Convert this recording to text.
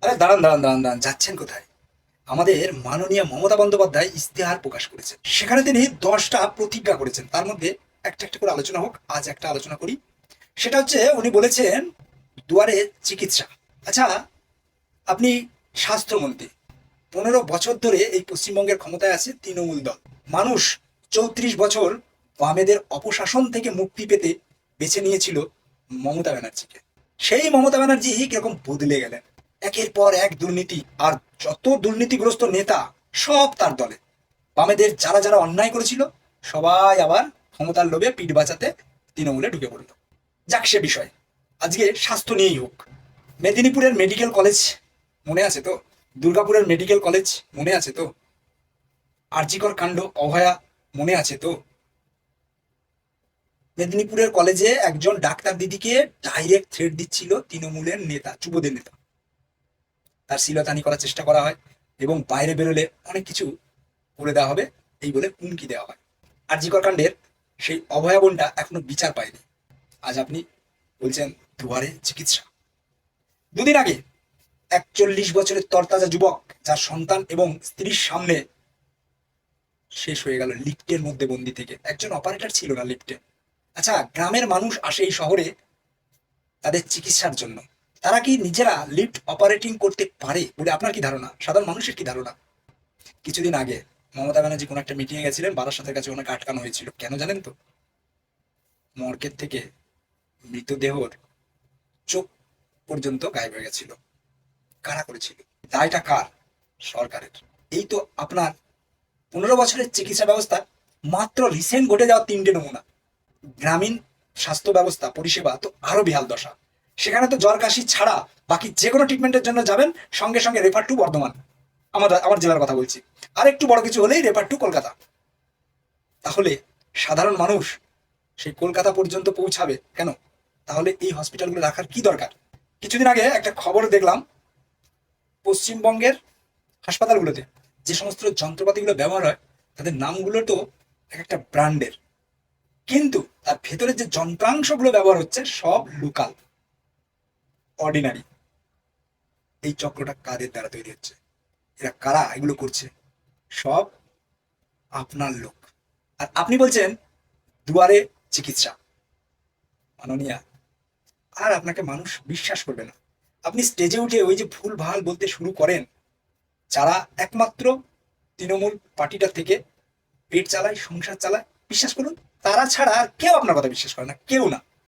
আরে দাঁড়ান দাঁড়ান দাঁড়ান দাঁড়ান, যাচ্ছেন কোথায়? আমাদের মাননীয় মমতা বন্দ্যোপাধ্যায় ইস্তেহার প্রকাশ করেছেন, সেখানে তিনি 10টা প্রতিজ্ঞা করেছেন। তার মধ্যে একটা একটা করে আলোচনা হোক, আজ একটা আলোচনা করি। সেটা হচ্ছে, উনি বলেছেন দুয়ারে চিকিৎসা। আচ্ছা, আপনি স্বাস্থ্যমন্ত্রী, 15 বছর ধরে এই পশ্চিমবঙ্গের ক্ষমতায় আছে তৃণমূল দল। মানুষ 34 বছর বামেদের অপশাসন থেকে মুক্তি পেতে বেছে নিয়েছিল মমতা ব্যানার্জিকে। সেই মমতা ব্যানার্জি কিরকম বদলে গেলেন, একের পর এক দুর্নীতি, আর যত দুর্নীতিগ্রস্ত নেতা সব তার দলে। বামেদের যারা যারা অন্যায় করেছিল সবাই আবার ক্ষমতার লোভে পিঠ বাঁচাতে তৃণমূলে ঢুকে পড়ল। যাক সে বিষয়, আজকে স্বাস্থ্য নিয়েই হোক। মেদিনীপুরের মেডিকেল কলেজ মনে আছে তো? দুর্গাপুরের মেডিকেল কলেজ মনে আছে তো? আরজিকর কাণ্ড, অভয়া মনে আছে তো? মেদিনীপুরের কলেজে একজন ডাক্তার দিদিকে ডাইরেক্ট থ্রেট দিচ্ছিল তৃণমূলের নেতা, যুবদের নেতা। তার শিলতানি করার চেষ্টা করা হয় এবং বাইরে বেরোলে অনেক কিছু করে দেওয়া হবে এই বলে হুমকি দেওয়া হয়। আরজিকর কাণ্ডের সেই অভয়া বোনটা এখনো বিচার পায়নি। আজ আপনি বলছেন দুয়ারে চিকিৎসা। দুদিন আগে 41 বছরের তরতাজা যুবক, যার সন্তান এবং স্ত্রীর সামনে শেষ হয়ে গেল লিফটের মধ্যে বন্দি থেকে। একজন অপারেটর ছিল না লিফটে। আচ্ছা, গ্রামের মানুষ আসে এই শহরে তাদের চিকিৎসার জন্য। তারা কি নিজেরা লিফট অপারেটিং করতে পারে বলে আপনার কি ধারণা? সাধারণ মানুষের কি ধারণা? কিছুদিন আগে মমতা ব্যানার্জি কোনো একটা মিটিংয়ে গেছিলেন, বারাসাতের কাছে ওনাকে আটকানো হয়েছিল। কেন জানেন তো? মর্গের থেকে মৃতদেহর চোখ পর্যন্ত গায়েব হয়ে গেছিল। কারা করেছিল? দায়টা কার? সরকারের। এই তো আপনার 15 বছরের চিকিৎসা ব্যবস্থা, মাত্র রিসেন্ট ঘটে যাওয়া 3টে নমুনা। গ্রামীণ স্বাস্থ্য ব্যবস্থা পরিষেবা তো আরো বেহাল দশা। সেখানে তো জ্বর কাশি ছাড়া বাকি যে কোনো ট্রিটমেন্টের জন্য যাবেন, সঙ্গে সঙ্গে রেফার টু বর্ধমান। আমার আমার জেলার কথা বলছি। আর একটু বড় কিছু হলেই রেফার টু কলকাতা। তাহলে সাধারণ মানুষ সেই কলকাতা পর্যন্ত পৌঁছাবে কেন? তাহলে এই হসপিটালগুলো রাখার কি দরকার? কিছুদিন আগে একটা খবর দেখলাম, পশ্চিমবঙ্গের হাসপাতালগুলোতে যে সমস্ত যন্ত্রপাতিগুলো ব্যবহার হয় তাদের নামগুলো তো এক একটা ব্র্যান্ডের, কিন্তু তার ভেতরে যে যন্ত্রাংশগুলো ব্যবহার হচ্ছে সব লোকাল, অর্ডিনারি। এই চক্রটা কাদের দ্বারা তৈরি হচ্ছে? এরা কারা এগুলো করছে? সব আপনার লোক। আর আপনি বলছেন দুয়ারে চিকিৎসা। মাননীয়া, আর আপনাকে মানুষ বিশ্বাস করবে না। আপনি স্টেজে উঠে ওই যে ভুল ভাল বলতে শুরু করেন, যারা একমাত্র তৃণমূল পার্টিটা থেকে পেট চালায়, সংসার চালায়, বিশ্বাস করুন তারা ছাড়া আর কেউ আপনার কথা বিশ্বাস করে না, কেউ না।